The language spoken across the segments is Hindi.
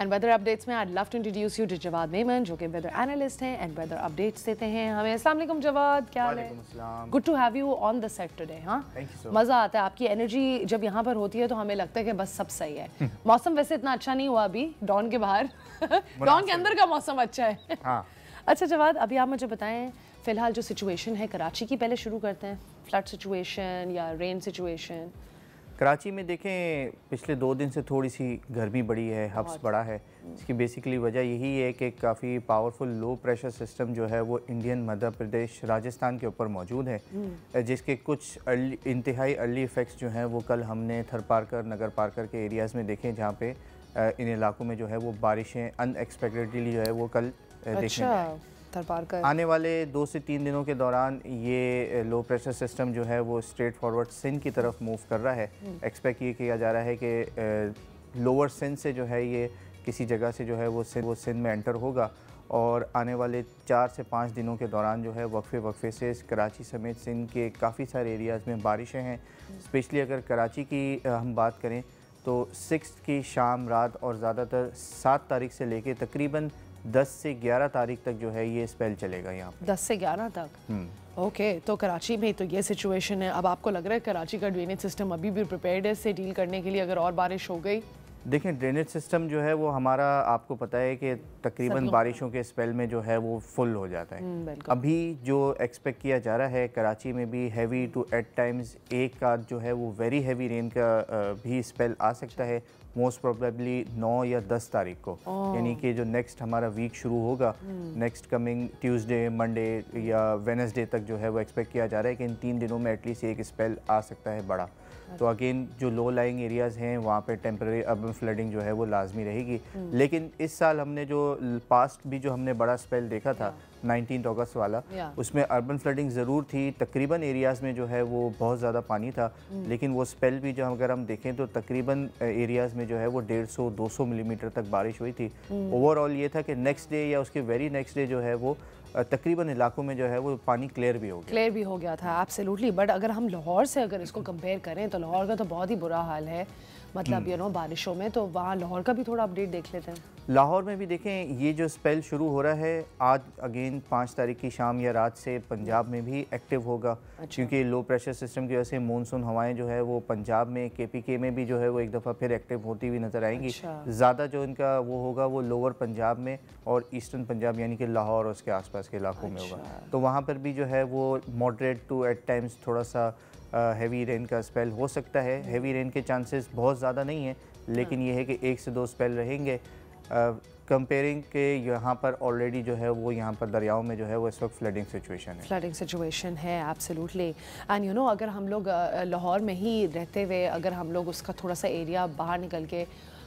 एंड वेदर अपडेट्स में I love to introduce you to Jawad Memon, जो कि वेदर एनालिस्ट हैं एंड वेदर अपडेट्स देते हैं हमें। अस्सलाम वालेकुम जवाद, क्या हाल है? Good to have you on the set today. हाँ, मज़ा आता है आपकी एनर्जी जब यहाँ पर होती है, तो हमें लगता है कि बस सब सही है। मौसम वैसे इतना अच्छा नहीं हुआ अभी डॉन के बाहर डॉन के अंदर का मौसम अच्छा है। हाँ। अच्छा जवाद, अभी आप मुझे बताएं फ़िलहाल जो सिचुएशन है कराची की, पहले शुरू करते हैं। फ्लड सिचुएशन या रेन सिचुएशन कराची में देखें, पिछले 2 दिन से थोड़ी सी गर्मी बढ़ी है, हब्स बढ़ा है। इसकी बेसिकली वजह यही है कि काफ़ी पावरफुल लो प्रेशर सिस्टम जो है वो इंडियन मध्य प्रदेश राजस्थान के ऊपर मौजूद है, जिसके कुछ इंतहाई अर्ली इफ़ेक्ट्स जो हैं वो कल हमने थरपारकर नगर पारकर के एरियाज़ में देखे, जहाँ पे इन इलाकों में जो है वो बारिशें अनएक्सपेक्टेडली जो है वो कल देखने में आई। आने वाले 2 से 3 दिनों के दौरान ये लो प्रेशर सिस्टम जो है वो स्ट्रेट फॉरवर्ड सिंध की तरफ मूव कर रहा है। एक्सपेक्ट ये किया जा रहा है कि लोअर सिंध से जो है ये किसी जगह से जो है वो सिंध में एंटर होगा, और आने वाले 4 से 5 दिनों के दौरान जो है वक्फे से कराची समेत सिंध के काफ़ी सारे एरियाज़ में बारिशें हैं। स्पेशली अगर कराची की हम बात करें तो 6 की शाम रात और ज़्यादातर 7 तारीख से लेके तकरीबन 10 से 11 तारीख तक जो है ये स्पेल चलेगा यहाँ पे। 10 से 11 तक। ओके, तो कराची में तो ये सिचुएशन है। अब आपको लग रहा है कराची का ड्रेनेज सिस्टम अभी भी प्रिपेयर्ड है इससे डील करने के लिए अगर और बारिश हो गई? देखें, ड्रेनेज सिस्टम जो है वो हमारा, आपको पता है कि तकरीबन बारिशों के स्पेल में जो है वो फुल हो जाता है। अभी जो एक्सपेक्ट किया जा रहा है कराची में भी हैवी टू एट टाइम्स एक आध जो है वो वेरी हैवी रेन का भी स्पेल आ सकता है, मोस्ट प्रोबेबली 9 या 10 तारीख को। यानी कि जो नेक्स्ट हमारा वीक शुरू होगा, नेक्स्ट कमिंग ट्यूसडे, मंडे या वेडनेसडे तक जो है वो एक्सपेक्ट किया जा रहा है कि इन 3 दिनों में एटलीस्ट एक स्पेल आ सकता है बड़ा। तो अगेन जो लो लाइंग एरियाज़ हैं वहाँ पे टेम्परेरी अर्बन फ्लडिंग जो है वो लाजमी रहेगी। लेकिन इस साल हमने जो पास्ट भी जो हमने बड़ा स्पेल देखा था 19 अगस्त वाला, उसमें अर्बन फ्लडिंग ज़रूर थी, तकरीबन एरियाज़ में जो है वो बहुत ज़्यादा पानी था, लेकिन वो स्पेल भी जो अगर हम देखें तो तकरीबन एरियाज़ में जो है वो 150-200 मिलीमीटर तक बारिश हुई थी। ओवरऑल ये था कि नेक्स्ट डे या उसके वेरी नेक्स्ट डे जो है वो तकरीबन इलाकों में जो है वो पानी क्लियर भी हो गया था। एब्सोल्युटली। बट अगर हम लाहौर से अगर इसको कंपेयर करें तो लाहौर का तो बहुत ही बुरा हाल है, मतलब बारिशों में। तो वहाँ लाहौर का भी थोड़ा अपडेट देख लेते हैं। लाहौर में भी देखें, ये जो स्पेल शुरू हो रहा है आज अगेन 5 तारीख की शाम या रात से पंजाब में भी एक्टिव होगा। क्योंकि लो प्रेशर सिस्टम की वजह से मानसून हवाएं जो है वो पंजाब में KPK में भी जो है वो एक दफ़ा फिर एक्टिव होती हुई नज़र आएंगी। ज़्यादा जो इनका वो होगा वो लोअर पंजाब में और ईस्टर्न पंजाब यानी कि लाहौर और उसके आसपास के इलाकों में होगा। तो वहाँ पर भी जो है वो मॉडरेट टू एट टाइम्स थोड़ा सा हैवी रेन का स्पेल हो सकता है। हैवी रेन के चांसेस बहुत ज़्यादा नहीं है, लेकिन ये है कि 1 से 2 स्पेल रहेंगे। कंपेयरिंग के यहाँ पर ऑलरेडी जो है वो यहाँ पर दरियाओं में जो है वो इस वक्त फ्लडिंग सिचुएशन है। एब्सोल्युटली। एंड अगर हम लोग लाहौर में ही रहते हुए अगर हम लोग उसका थोड़ा सा एरिया बाहर निकल के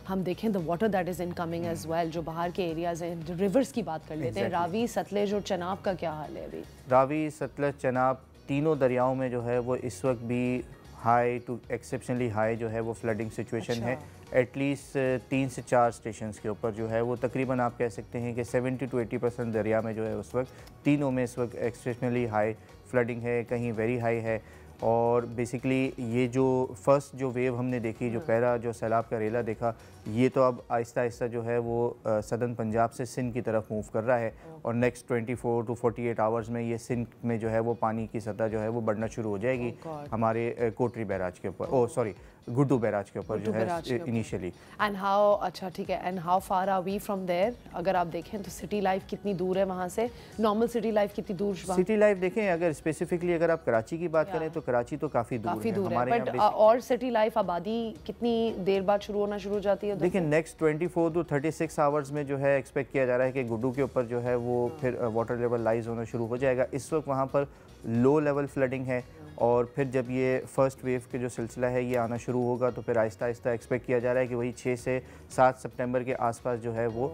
हम देखें the water that is incoming edge well, जो बाहर के एरियाज़ हैं, रिवर्स की बात कर लेते हैं। रावी, सतलज और चनाब का क्या हाल है अभी? रावी, सतलज, चनाब तीनों दरियाओं में जो है वो इस वक्त भी हाई टू एक्सेप्शनली हाई जो है वो फ्लडिंग सिचुएशन है। एटलीस्ट 3 से 4 स्टेशंस के ऊपर जो है वो तकरीबन आप कह सकते हैं कि 70 to 80% दरिया में जो है उस वक्त तीनों में इस वक्त एक्सेप्शनली हाई फ्लडिंग है, कहीं वेरी हाई है। और बेसिकली ये जो फर्स्ट जो वेव हमने देखी, जो पहला जो सैलाब का रेला देखा, ये तो अब आहिस्ता आहिस्ता जो है वो सदर्न पंजाब से सिंध की तरफ मूव कर रहा है, और नेक्स्ट 24 to 48 आवर्स में ये सिंध में जो है वो पानी की सतह जो है वो बढ़ना शुरू हो जाएगी। हमारे कोटरी बैराज के ऊपर, गुड्डू बैराज के ऊपर जो है इनिशियली। एंड हाउ, अच्छा ठीक है, and how far are we from there? अगर आप देखें तो सिटी लाइफ कितनी दूर है वहाँ से? नॉर्मल सिटी लाइफ कितनी दूर? सिटी लाइफ देखें, अगर स्पेसिफिकली अगर आप कराची की बात करें तो कराची तो काफ़ी दूर है, बट और सिटी लाइफ आबादी कितनी देर बाद शुरू हो जाती है? देखिए नेक्स्ट 24 to 36 आवर्स में जो है एक्सपेक्ट किया जा रहा है कि गुड्डू के ऊपर जो है वो फिर वाटर लेवल लाइज होना शुरू हो जाएगा। इस वक्त वहाँ पर लो लेवल फ्लडिंग है, और फिर जब ये फर्स्ट वेव के जो सिलसिला है ये आना शुरू होगा तो फिर आहिस्ता आहिस्ता एक्सपेक्ट किया जा रहा है कि वही 6 से 7 सितंबर के आसपास जो है वो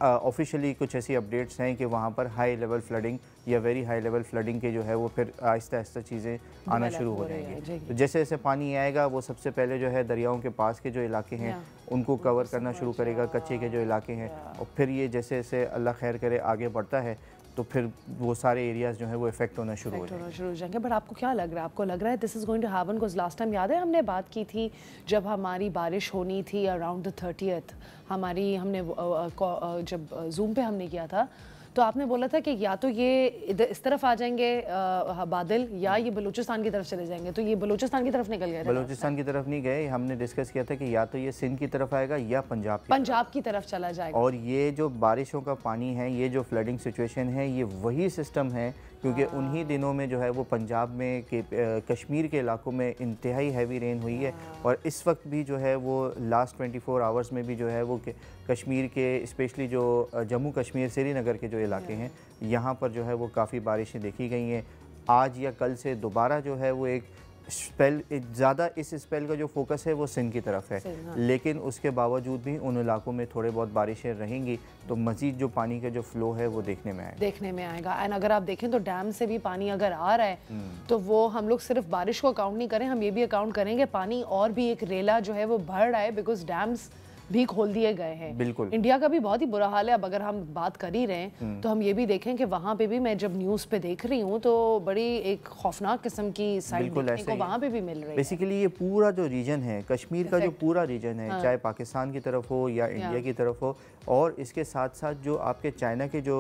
ऑफिशियली कुछ ऐसी अपडेट्स हैं कि वहाँ पर हाई लेवल फ्लडिंग या वेरी हाई लेवल फ्लडिंग के जो है वो फिर आहिस्ता आहिस्ता चीज़ें आना शुरू हो जाएंगी। तो जैसे जैसे पानी आएगा वो सबसे पहले जो है दरियाओं के पास के जो इलाके हैं उनको कवर करना शुरू करेगा, कच्चे के जो इलाके हैं, और फिर ये जैसे जैसे अल्लाह खैर करे आगे बढ़ता है तो फिर वो सारे एरियाज़ जो है वो इफेक्ट होना शुरू हो जाएंगे। बट आपको क्या लग रहा है, आपको लग रहा है this is going to happen? Because last time याद है हमने बात की थी जब हमारी बारिश होनी थी अराउंड द 30th, हमने जब जूम पे हमने किया था तो आपने बोला था कि या तो ये इस तरफ आ जाएंगे बादल, या ये बलूचिस्तान की तरफ चले जाएंगे। तो ये बलूचिस्तान की तरफ निकल गए थे? बलूचिस्तान की तरफ नहीं गए, हमने डिस्कस किया था कि या तो ये सिंध की तरफ आएगा या पंजाब की तरफ चला जाएगा। और ये जो बारिशों का पानी है, ये जो फ्लडिंग सिचुएशन है, ये वही सिस्टम है क्योंकि उन्हीं दिनों में जो है वो पंजाब में कश्मीर के इलाकों में इंतहाई हैवी रेन हुई है। और इस वक्त भी जो है वो लास्ट 24 आवर्स में भी जो है वो कश्मीर के स्पेशली जो जम्मू कश्मीर श्रीनगर के जो इलाके हैं यहाँ पर जो है वो काफ़ी बारिशें देखी गई हैं। आज या कल से दोबारा जो है वो एक स्पेल, ज़्यादा इस स्पेल का जो फोकस है वो सिंध की तरफ है, लेकिन उसके बावजूद भी उन इलाकों में थोड़े बहुत बारिशें रहेंगी तो मज़ीद जो पानी का जो फ्लो है वो देखने में आएगा। एंड अगर आप देखें तो डैम से भी पानी अगर आ रहा है तो वो हम लोग सिर्फ बारिश को अकाउंट नहीं करें, हम ये भी अकाउंट करेंगे पानी और भी एक रेला जो है वो बढ़ रहा है बिकॉज डैम्स भी खोल दिए गए हैं। बिल्कुल इंडिया का भी बहुत ही बुरा हाल है। अब अगर हम बात कर ही रहे हैं तो हम ये भी देखें कि वहाँ पे भी मैं जब न्यूज़ पे देख रही हूँ तो बड़ी एक खौफनाक किस्म की साइड देखने को वहाँ पे भी मिल रही है। बेसिकली ये पूरा जो रीजन है कश्मीर का, जो पूरा रीजन है, चाहे पाकिस्तान की तरफ हो या इंडिया की तरफ हो, और इसके साथ साथ जो आपके चाइना के जो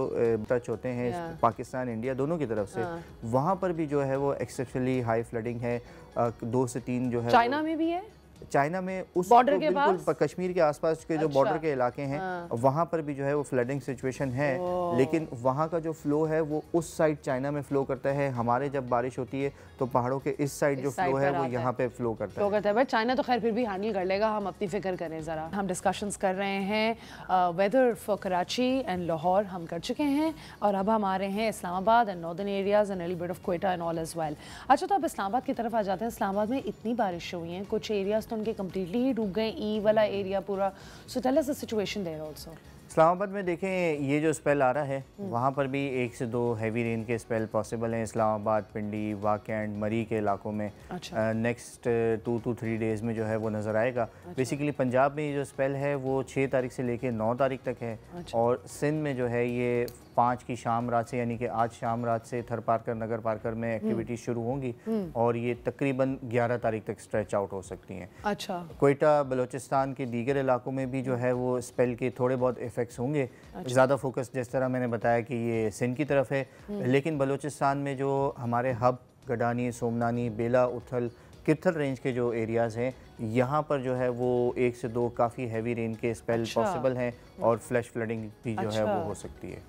टच होते हैं पाकिस्तान इंडिया दोनों की तरफ से, वहाँ पर भी जो है वो एक्सेप्शनली हाई फ्लडिंग है। 2 से 3 जो है चाइना में भी है, चाइना में उस बॉर्डर के बिल्कुल कश्मीर के आसपास के जो बॉर्डर के इलाके हैं वहाँ पर भी जो है वो फ्लडिंग सिचुएशन है। लेकिन वहाँ का जो फ्लो है वो उस साइड चाइना में फ्लो करता है। हमारे जब बारिश होती है तो पहाड़ों के इस साइड जो फ्लो है वो यहाँ पे फ्लो करता है। बट चाइना तो खैर फिर भी हैंडल कर लेगा, हम अपनी फिक्र करें ज़रा। हम डिस्कशंस कर रहे हैं weather for Karachi and Lahore हम कर चुके हैं और अब हम आ रहे हैं Islamabad and northern areas and little bit of Quetta and all as well. अच्छा, तो अब इस्लामाबाद की तरफ आ जाते हैं। इस्लामाबाद में इतनी बारिश हुई है, कुछ एरियाज तो उनके कम्प्लीटली डूब गए, ई वाला एरिया पूरा। So tell us the situation there also. Islamabad में देखें ये जो स्पेल आ रहा है वहाँ पर भी 1 से 2 हैवी रेन के स्पेल पॉसिबल हैं। इस्लामाबाद, पिंडी, वाक़ा एंड मरी के इलाकों में नेक्स्ट 2 to 3 डेज़ में जो है वो नज़र आएगा। बेसिकली पंजाब में ये जो स्पेल है वो 6 तारीख से लेकर 9 तारीख तक है। और सिंध में जो है ये 5 की शाम रात से, यानी कि आज शाम रात से थर पारकर, नगर पारकर में एक्टिविटीज शुरू होंगी और ये तकरीबन 11 तारीख तक स्ट्रेच आउट हो सकती हैं। अच्छा, क्वेटा, बलूचिस्तान के दीगर इलाकों में भी जो है वो स्पेल के थोड़े बहुत इफेक्ट्स होंगे। ज़्यादा फोकस जिस तरह मैंने बताया कि ये सिंध की तरफ है, लेकिन बलूचिस्तान में जो हमारे हब गडानी, सोमनानी, बेला, उथल, किरथल रेंज के जो एरियाज़ हैं यहाँ पर जो है वो 1 से 2 काफ़ी हैवी रेन के स्पेल पॉसिबल हैं और फ्लैश फ्लडिंग भी जो है वो हो सकती है।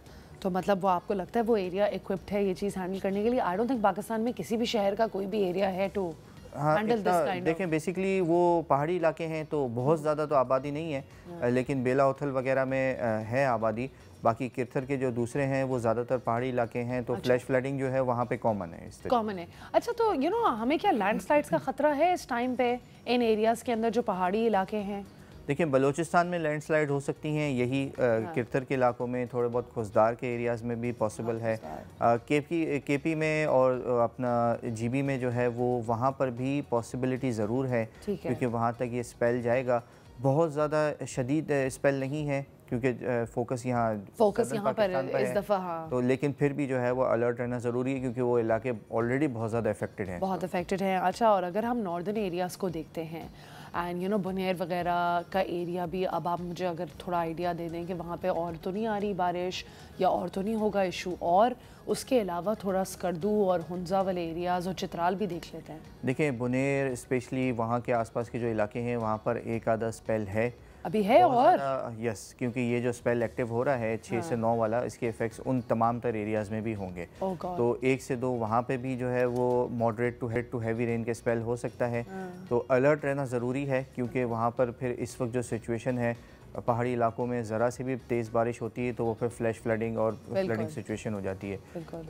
तो मतलब वो आपको लगता है वो एरिया इक्विप्ड है ये चीज़ हैंडल करने के लिए? आई डोंट थिंक पाकिस्तान में किसी भी शहर का कोई भी एरिया है टू हैंडल दिस काइंड। देखें बेसिकली वो पहाड़ी इलाके हैं तो बहुत ज़्यादा तो आबादी नहीं है, लेकिन बेला उथल वगैरह में है आबादी। बाकी किरथल के जो दूसरे हैं वो ज़्यादातर पहाड़ी इलाके हैं तो फ्लैश फ्लडिंग जो है वहाँ पे कॉमन है। इस कॉमन है। अच्छा, तो हमें क्या लैंडस्लाइड्स का ख़तरा है इस टाइम पे इन एरियाज़ के अंदर जो पहाड़ी इलाके हैं? देखिए बलूचिस्तान में लैंडस्लाइड हो सकती हैं, यही किरथल के इलाकों में, थोड़े बहुत खुशदार के एरियाज़ में भी पॉसिबल है। केपी में और अपना जीबी में जो है वो वहाँ पर भी पॉसिबिलिटी ज़रूर है क्योंकि वहाँ तक ये स्पेल जाएगा। बहुत ज़्यादा शदीद स्पेल नहीं है क्योंकि फोकस यहाँ पर इस दफ़ा, हाँ। तो लेकिन फिर भी जो है वो अलर्ट रहना ज़रूरी है क्योंकि वो इलाके ऑलरेडी बहुत ज़्यादा अफेक्टेड हैं। अच्छा, और अगर हम नॉर्दर्न एरियाज़ को देखते हैं एंड बुनेर वगैरह का एरिया भी, अब आप मुझे अगर थोड़ा आइडिया दे दें कि वहाँ पे और तो नहीं आ रही बारिश या और तो नहीं होगा इशू, और उसके अलावा थोड़ा स्कर्दू और हुंजा वाले एरियाज़ और चित्राल भी देख लेते हैं। देखिए बुनेर स्पेशली वहाँ के आसपास के जो इलाके हैं वहाँ पर एक आधा स्पेल है अभी है और यस, क्योंकि ये जो स्पेल एक्टिव हो रहा है 6 से 9 वाला, इसके इफेक्ट्स उन तमाम तर एरियाज़ में भी होंगे। तो 1 से 2 वहाँ पे भी जो है वो मॉडरेट टू हैवी रेन के स्पेल हो सकता है। तो अलर्ट रहना ज़रूरी है क्योंकि वहाँ पर फिर इस वक्त जो सिचुएशन है पहाड़ी इलाकों में ज़रा सी भी तेज़ बारिश होती है तो वो फिर फ्लैश फ्लडिंग और फ्लडिंग सिचुएशन हो जाती है।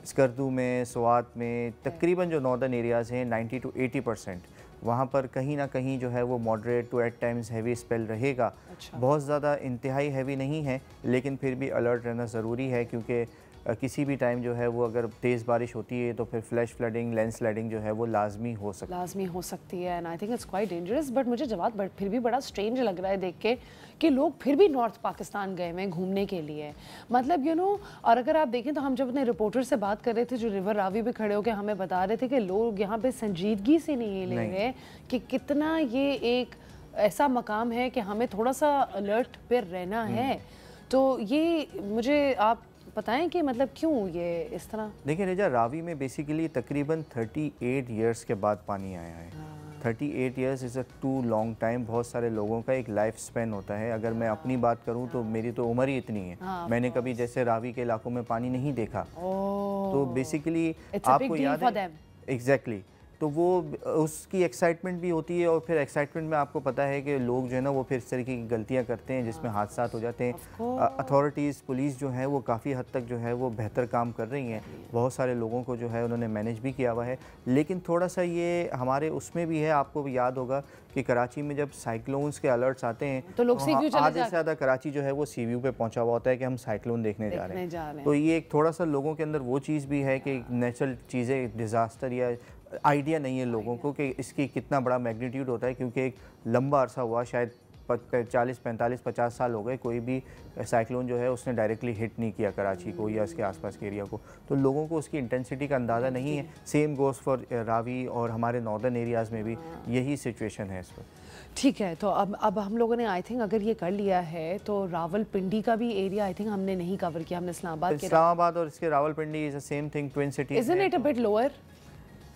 स्कर्दू में, स्वात में तकरीबन जो नॉर्दर्न एरियाज़ हैं 90 to 80% वहाँ पर कहीं ना कहीं जो है वो moderate to at times heavy spell रहेगा। बहुत ज़्यादा इंतहाई हैवी नहीं है लेकिन फिर भी अलर्ट रहना ज़रूरी है क्योंकि किसी भी टाइम जो है वो अगर तेज़ बारिश होती है तो फिर फ्लैश फ्लडिंग, लैंडस्लाइडिंग जो है वो लाजमी हो सकती है and I think it's quite dangerous. But मुझे जवाब फिर भी बड़ा स्ट्रेंज लग रहा है देख के कि लोग फिर भी नॉर्थ पाकिस्तान गए हैं घूमने के लिए, मतलब और अगर आप देखें तो हम जब अपने रिपोर्टर से बात कर रहे थे जो रिवर रावी पे खड़े होकर हमें बता रहे थे कि लोग यहाँ पे संजीदगी से नहीं ले रहे कि कितना ये एक ऐसा मकाम है कि हमें थोड़ा सा अलर्ट पे रहना है। तो ये मुझे आप बताएं कि मतलब क्यों ये इस तरह। देखिए रेजा, रावी में बेसिकली तकरीबन 38 इयर्स के बाद पानी आया है। 38 years is a too long time. बहुत सारे लोगों का एक लाइफ स्पेन होता है। अगर मैं अपनी बात करूं तो मेरी तो उम्र ही इतनी है, मैंने कभी जैसे रावी के इलाकों में पानी नहीं देखा। तो बेसिकली आपको याद है एग्जैक्टली, तो वो उसकी एक्साइटमेंट भी होती है और फिर एक्साइटमेंट में आपको पता है कि लोग जो है ना वो फिर इस तरीके की गलतियां करते हैं जिसमें हादसा हो जाते हैं। अथॉरिटीज़, पुलिस जो है वो काफ़ी हद तक जो है वो बेहतर काम कर रही हैं। बहुत सारे लोगों को जो है उन्होंने मैनेज भी किया हुआ है, लेकिन थोड़ा सा ये हमारे उसमें भी है। आपको याद होगा कि कराची में जब साइक्लोन्स के अलर्ट्स आते हैं तो लोग आधे से ज़्यादा कराची जो है वो सी व्यू पे पहुंचा हुआ होता है कि हम साइक्लोन देखने जा रहे हैं। तो ये एक थोड़ा सा लोगों के अंदर वो चीज़ भी है कि नेचुरल चीज़ें, डिज़ास्टर या आइडिया नहीं है लोगों को कि इसकी कितना बड़ा मैग्नीट्यूड होता है, क्योंकि एक लंबा अरसा हुआ, शायद 40, 45, 50 साल हो गए कोई भी साइक्लोन जो है उसने डायरेक्टली हिट नहीं किया कराची को या इसके आसपास के एरिया को। तो लोगों को उसकी इंटेंसिटी का अंदाज़ा नहीं है। सेम गोज़ फॉर रावी और हमारे नॉर्दर्न एरियाज़ में भी यही सिचुएशन है इस पर। ठीक है, तो अब हम लोगों ने आई थिंक अगर ये कर लिया है तो रावलपिंडी का भी एरिया आई थिंक हमने नहीं कवर किया। हमने इस्लामाबाद और इसके Rawalpindi is the same thing, twin city. Isn't it a bit lower?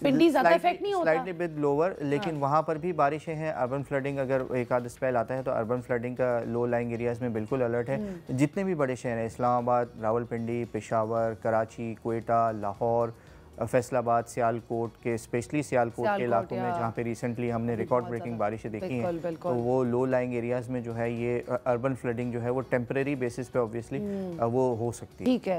Pindi ज़्यादा इफेक्ट नहीं होता? स्लाइटली बिट लोअर, लेकिन वहाँ पर भी बारिशें हैं। अर्बन फ्लडिंग अगर एक आध स्पेल आता है तो अर्बन फ्लडिंग का लो लाइंग एरियाज़ में बिल्कुल अलर्ट है। जितने भी बड़े शहर हैं, इस्लामाबाद, रावलपिंडी, पेशावर, कराची, क्वेटा, लाहौर, फैसलाबाद, सियालकोट के, स्पेशली सियालकोट के इलाकों में जहाँ पे रिसेंटली हमने रिकॉर्ड ब्रेकिंग बारिशें देखी हैं, तो वो लो लाइंग एरियाज़ में जो है ये अर्बन फ्लडिंग जो है वो टेम्परेरी बेसिस पे ऑब्वियसली वो हो सकती है। ठीक है,